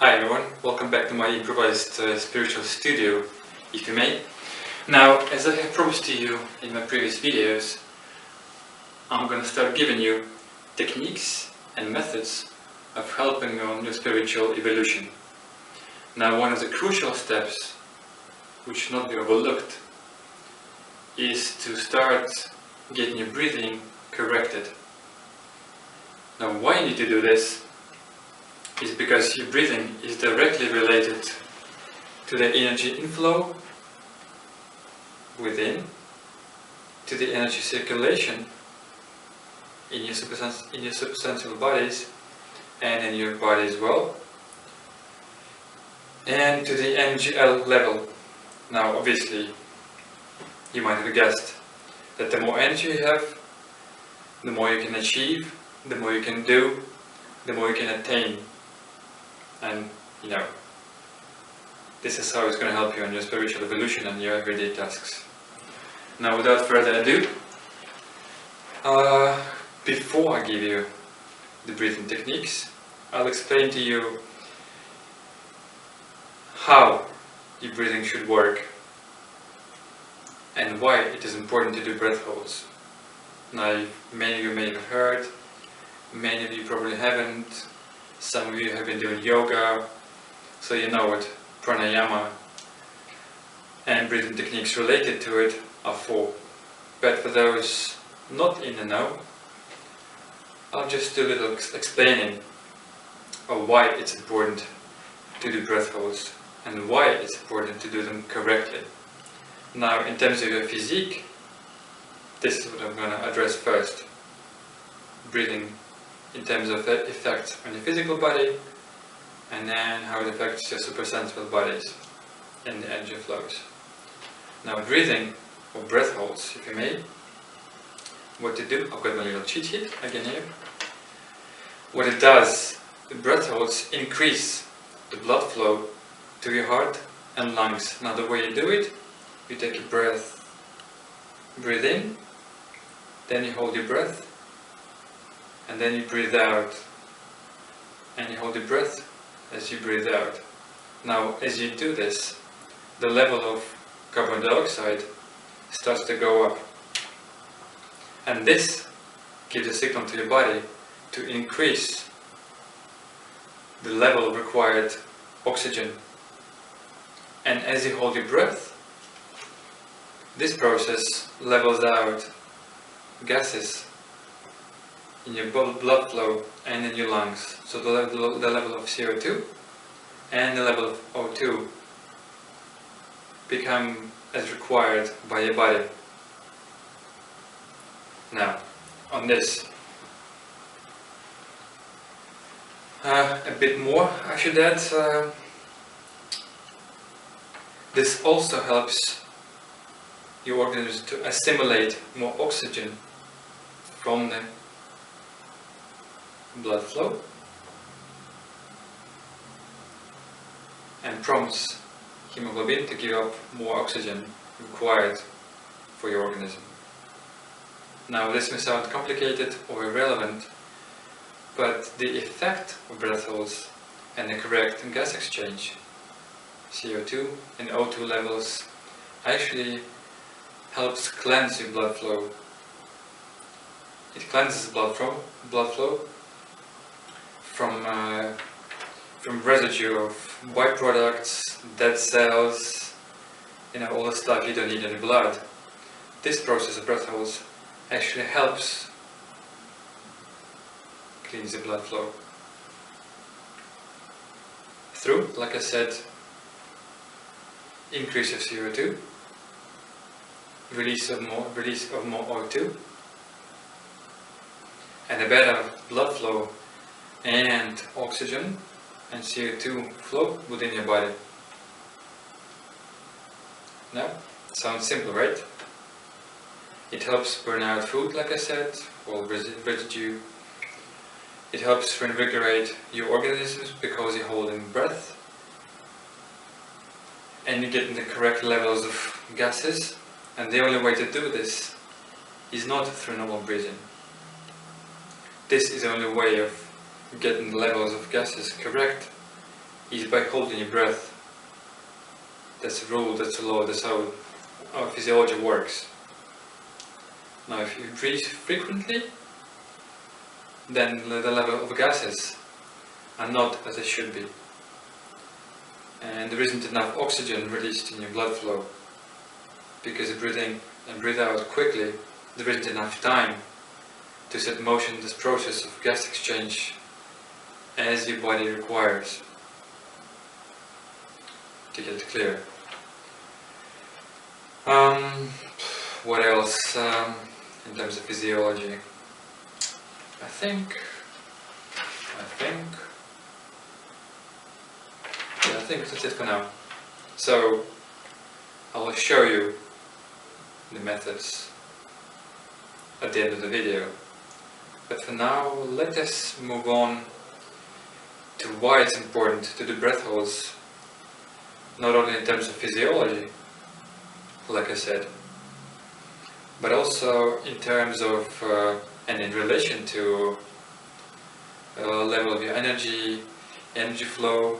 Hi everyone, welcome back to my improvised spiritual studio, if you may. Now, as I have promised to you in my previous videos, I'm going to start giving you techniques and methods of helping you on your spiritual evolution. Now, one of the crucial steps, which should not be overlooked, is to start getting your breathing corrected. Now, why you need to do this is because your breathing is directly related to the energy inflow within, to the energy circulation in your substantial bodies and in your body as well, and to the energy level. Now, obviously, you might have guessed that the more energy you have, the more you can achieve, the more you can do, the more you can attain. And this is how it's going to help you on your spiritual evolution and your everyday tasks. Now, without further ado, before I give you the breathing techniques, I'll explain to you how your breathing should work and why it is important to do breath holds. Now, many of you may have heard, many of you probably haven't. Some of you have been doing yoga, so you know what pranayama and breathing techniques related to it are for. But for those not in the know, I'll just do a little explaining of why it's important to do breath holds and why it's important to do them correctly. Now, in terms of your physique, this is what I'm going to address first. Breathing in terms of effects on your physical body, and then how it affects your supersensible bodies and the energy flows. Now, breathing, or breath holds, if you may, what to do, I've got my little cheat sheet again here. What it does, the breath holds increase the blood flow to your heart and lungs. Now, the way you do it, you take a breath, breathe in, then you hold your breath, and then you breathe out, and you hold your breath as you breathe out. Now, as you do this, the level of carbon dioxide starts to go up, and this gives a signal to your body to increase the level of required oxygen. And as you hold your breath, this process levels out gases in your blood flow and in your lungs. So the level of CO2 and the level of O2 become as required by your body. Now, on this, a bit more I should add. This also helps your organism to assimilate more oxygen from the blood flow and prompts hemoglobin to give up more oxygen required for your organism. Now, this may sound complicated or irrelevant, but the effect of breath holds and the correct gas exchange, CO2 and O2 levels, actually helps cleanse your blood flow. It cleanses blood flow from residue of byproducts, dead cells, all the stuff you don't need in the blood. This process of breath holds actually helps cleanse the blood flow through, like I said, increase of CO2, release of more O2, and a better blood flow and oxygen and CO2 flow within your body. Now, sounds simple, right? It helps burn out food, like I said, or residue. It helps reinvigorate your organisms because you're holding breath and you're getting the correct levels of gases. And the only way to do this is not through normal breathing. This is the only way of getting the levels of gases correct is by holding your breath. That's a rule, that's a law, that's how our physiology works. Now if you breathe frequently, then the level of gases are not as they should be. And there isn't enough oxygen released in your blood flow. Because breathe in and breathe out quickly, there isn't enough time to set in motion this process of gas exchange as your body requires. To get it clear. What else in terms of physiology? I think that's it for now. So I will show you the methods at the end of the video. But for now, let us move on to why it's important to do breath holds, not only in terms of physiology, like I said, but also in terms of and in relation to level of your energy flow,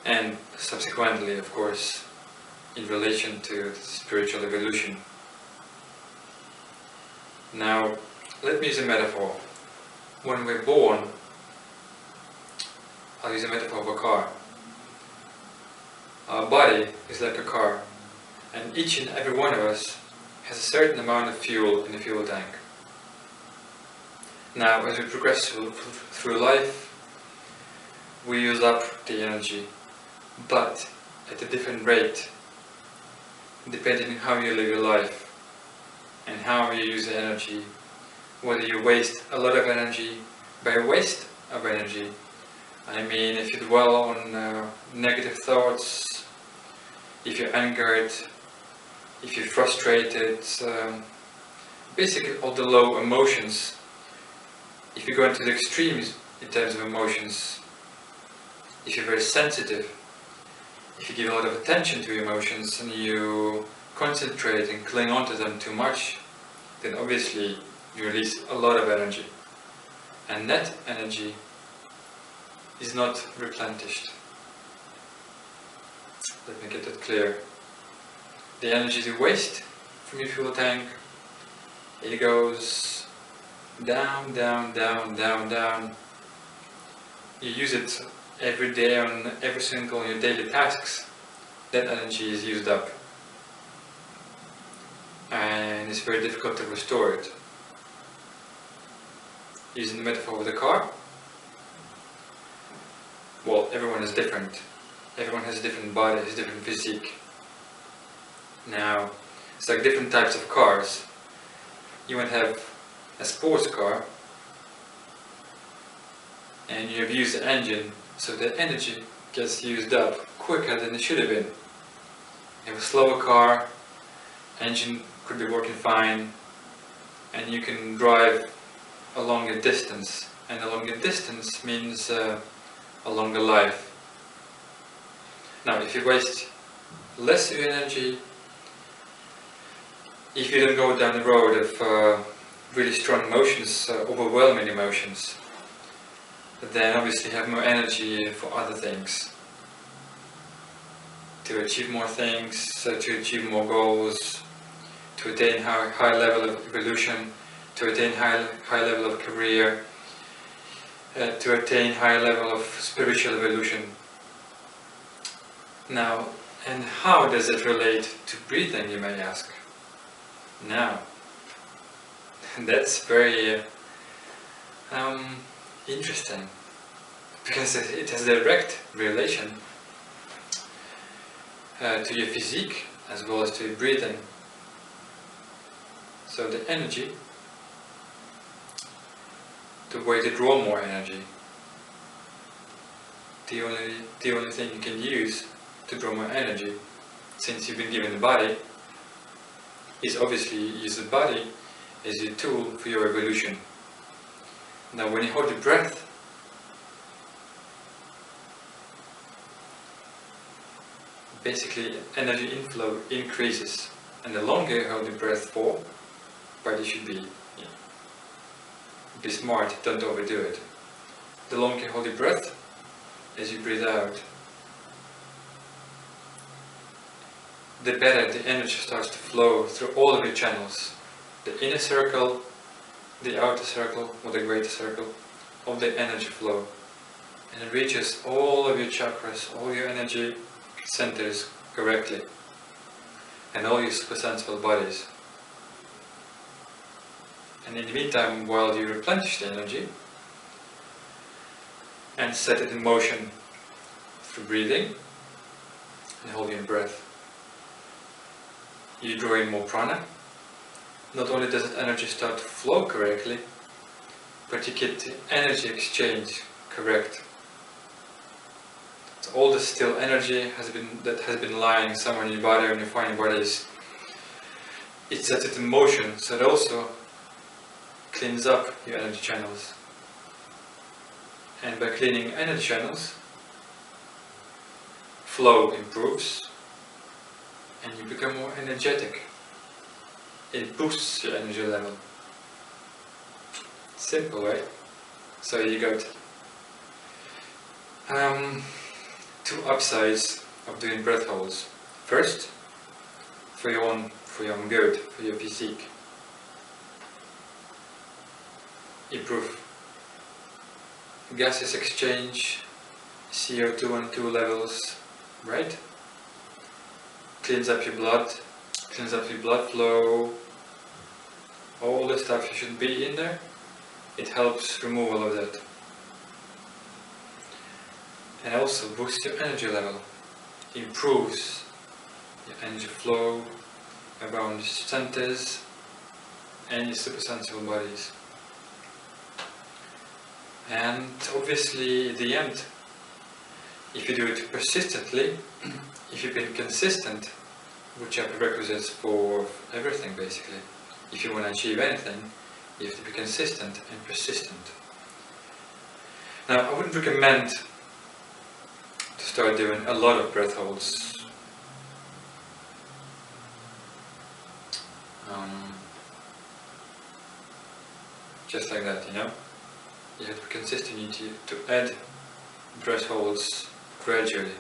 and subsequently, of course, in relation to spiritual evolution. Now, let me use a metaphor. When we're born, I'll use a metaphor of a car. Our body is like a car, and each and every one of us has a certain amount of fuel in the fuel tank. Now, as we progress through life, we use up the energy, but at a different rate, depending on how you live your life and how you use the energy. Whether you waste a lot of energy. By waste of energy, I mean if you dwell on negative thoughts, if you're angered, if you're frustrated, basically all the low emotions. If you go into the extremes in terms of emotions, if you're very sensitive, if you give a lot of attention to your emotions and you concentrate and cling on to them too much, then obviously you release a lot of energy. And that energy is not replenished. Let me get that clear. The energy you waste from your fuel tank, it goes down, down, down, down, down. You use it every day on every single of your daily tasks. That energy is used up. And it's very difficult to restore it. Using the metaphor with a car, well, everyone is different. Everyone has a different body, has a different physique. Now, it's like different types of cars. You might have a sports car, and you abuse the engine, so the energy gets used up quicker than it should have been. You have a slower car, engine could be working fine, and you can drive a longer distance, and a longer distance means a longer life. Now, if you waste less of your energy, if you don't go down the road of really strong emotions, overwhelming emotions, then obviously you have more energy for other things, to achieve more things, to achieve more goals, to attain high level of evolution, to attain high level of career, to attain high level of spiritual evolution. Now, and how does it relate to breathing, you may ask? Now, that's very interesting, because it has a direct relation to your physique as well as to your breathing. So the energy, the way to draw more energy, the only thing you can use to draw more energy, since you've been given the body, is obviously use the body as your tool for your evolution. Now, when you hold your breath, basically energy inflow increases, and the longer you hold your breath for, but you should be smart, don't overdo it. The longer you hold your breath, as you breathe out, the better the energy starts to flow through all of your channels. The inner circle, the outer circle, or the greater circle of the energy flow. And it reaches all of your chakras, all your energy centers correctly. And all your supersensible bodies. And in the meantime, while you replenish the energy and set it in motion through breathing and holding your breath, you draw in more prana. Not only does that energy start to flow correctly, but you get the energy exchange correct. So all the still energy that has been lying somewhere in your body or in your fine bodies, it sets it in motion, so it also cleans up your energy channels. And by cleaning energy channels, flow improves and you become more energetic. It boosts your energy level. Simple, right? So you got two upsides of doing breath holds. First, for your own good, for your physique. Improve gases exchange, CO2 and 2 levels, right? Cleans up your blood flow, all the stuff you should be in there. It helps remove all of that. And also boosts your energy level, improves your energy flow around your centers and your supersensible bodies. And obviously at the end, if you do it persistently, if you've been consistent, which are prerequisites for everything basically, if you want to achieve anything, you have to be consistent and persistent. Now I wouldn't recommend to start doing a lot of breath holds. Just like that, you know? You have to be consistent, you need to add breath holds gradually.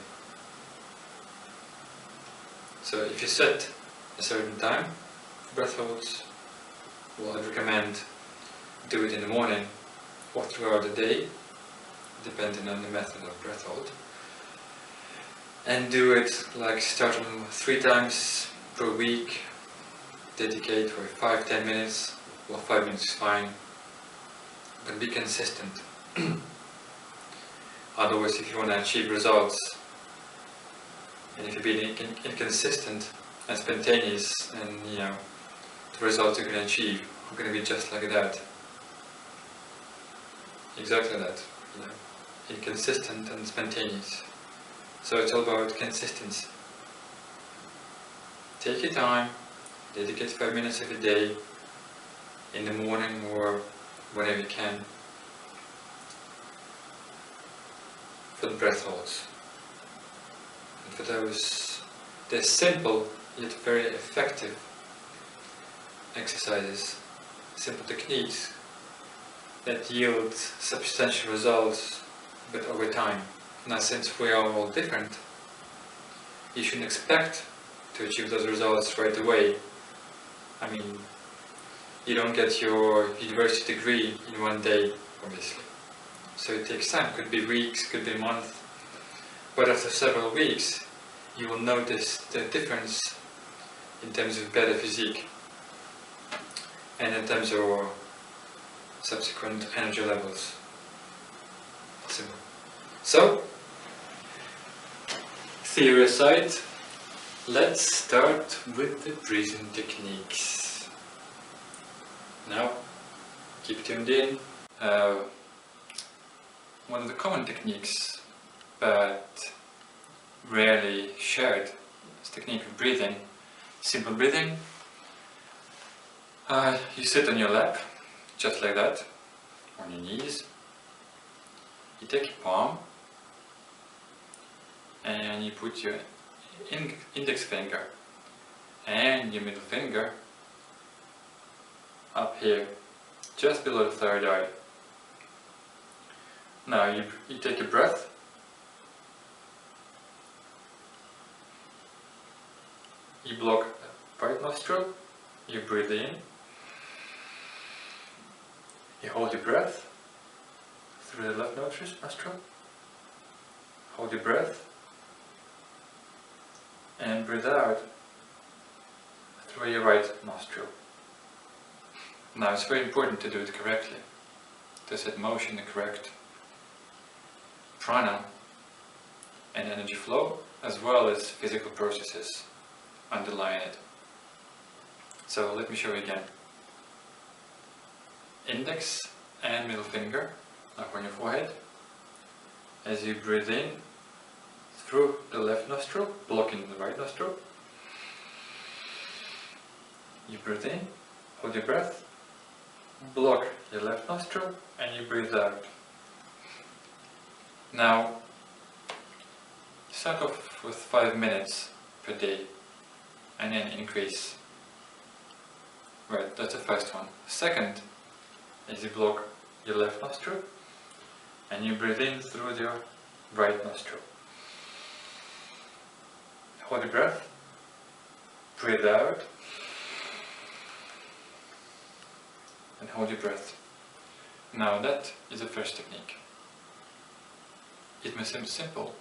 So if you set a certain time for breath holds, well, I'd recommend do it in the morning or throughout the day, depending on the method of breath hold. And do it like start them 3 times per week, dedicate for 5-10 minutes, well 5 minutes is fine, but be consistent. Otherwise, if you want to achieve results, and if you're being inconsistent and spontaneous, and you know, the results you're going to achieve are going to be just like that. Exactly that, you know, inconsistent and spontaneous. So it's all about consistency. Take your time, dedicate 5 minutes every day, in the morning or whenever you can, for the breath holds. And for those, they're simple yet very effective exercises, simple techniques that yield substantial results, but over time. Now, since we are all different, you shouldn't expect to achieve those results right away. I mean, you don't get your university degree in one day, obviously. So it takes time, could be weeks, could be a month. But after several weeks, you will notice the difference in terms of better physique and in terms of subsequent energy levels. Simple. So, theory aside, let's start with the breathing techniques. Now, keep tuned in. One of the common techniques, but rarely shared, is the technique of breathing. Simple breathing. You sit on your lap, just like that, on your knees. You take your palm and you put your index finger and your middle finger up here, just below the third eye. Now you take a breath. you block the right nostril, you breathe in, you hold your breath through the left nostril, hold your breath, and breathe out through your right nostril. Now it's very important to do it correctly, to set motion the correct prana and energy flow, as well as physical processes underlying it. So let me show you again. Index and middle finger up on your forehead. As you breathe in through the left nostril, blocking the right nostril, you breathe in, hold your breath, block your left nostril, and you breathe out. Now, start off with 5 minutes per day, and then increase. Right, that's the first one. Second is you block your left nostril, and you breathe in through your right nostril. Hold your breath, breathe out, and hold your breath. Now that is the first technique. It may seem simple,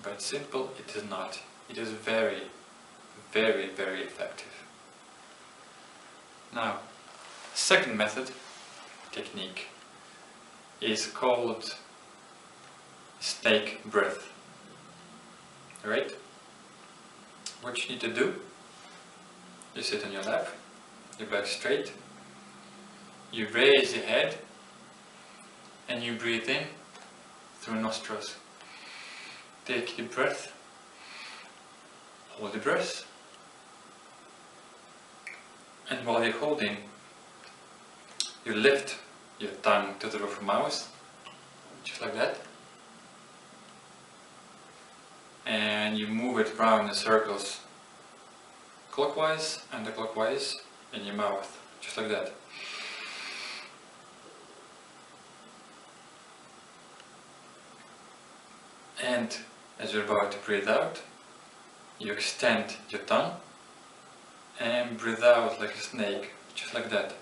but simple it is not. It is very, very, very effective. Now, second method, technique, is called snake breath. Right? What you need to do, you sit on your lap, your back straight, you raise your head, and you breathe in through nostrils. Take a deep breath, hold the breath, and while you're holding, you lift your tongue to the roof of your mouth, just like that, and you move it around in circles, clockwise and clockwise in your mouth, just like that. And as you're about to breathe out, you extend your tongue and breathe out like a snake, just like that.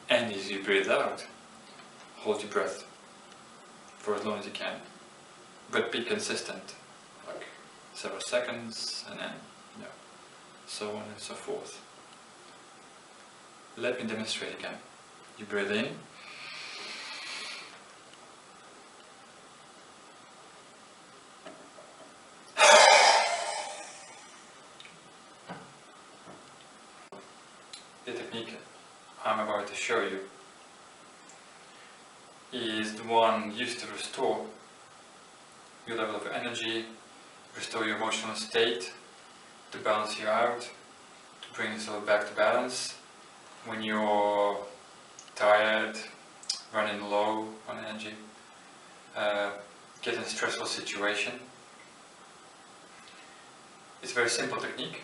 And as you breathe out, hold your breath for as long as you can, but be consistent, like several seconds, and then so on and so forth. Let me demonstrate again. You breathe in, the technique I'm about to show you is the one used to restore your level of energy, restore your emotional state, to balance you out, to bring yourself back to balance when you're tired, running low on energy, get in a stressful situation. It's a very simple technique.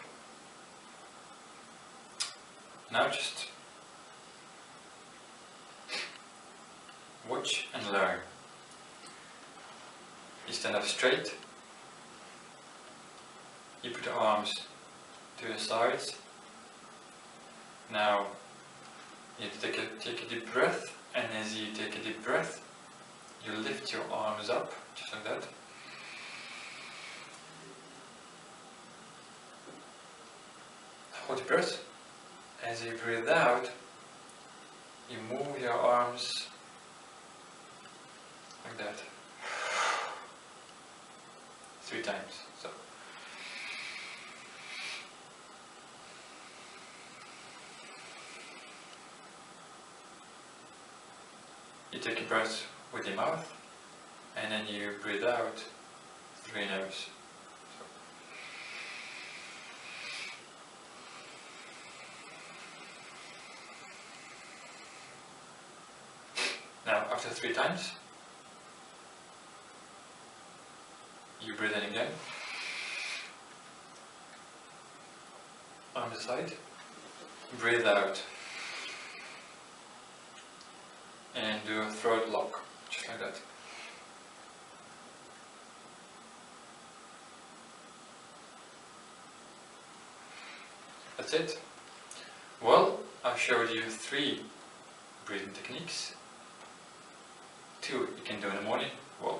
Now just watch and learn. You stand up straight. You put your arms to your sides. Now you take a deep breath, and as you take a deep breath, you lift your arms up, just like that. Hold your breath. As you breathe out, you move your arms like that 3 times. So. You take a breath with your mouth, and then you breathe out through your nose. So. Now, after 3 times, you breathe in again, on the side, breathe out. and do a throat lock, just like that. That's it. Well, I've showed you 3 breathing techniques. 2 you can do in the morning, well,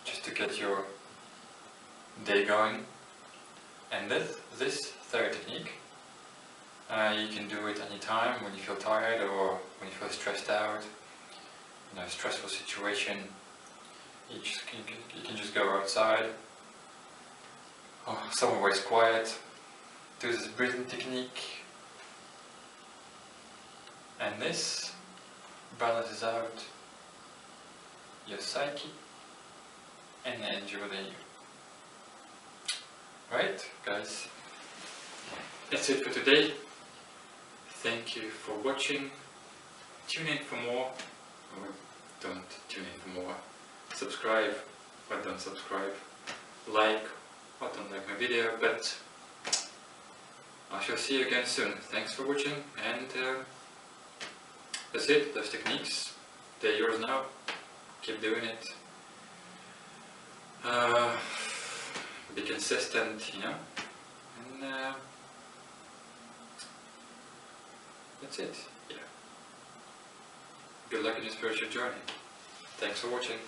just to get your day going. And this 3rd technique, you can do it anytime when you feel tired or when you feel stressed out, in a stressful situation. You can just go outside, or somewhere where it's quiet, do this breathing technique, and this balances out your psyche and the energy within you. Right, guys? That's it for today. Thank you for watching. Tune in for more, or don't tune in for more. Subscribe, or don't subscribe. Like, or don't like my video, but I shall see you again soon. Thanks for watching, and that's it, those techniques. They're yours now. Keep doing it. Be consistent, you know, and that's it, yeah. Good luck in your spiritual journey. Thanks for watching.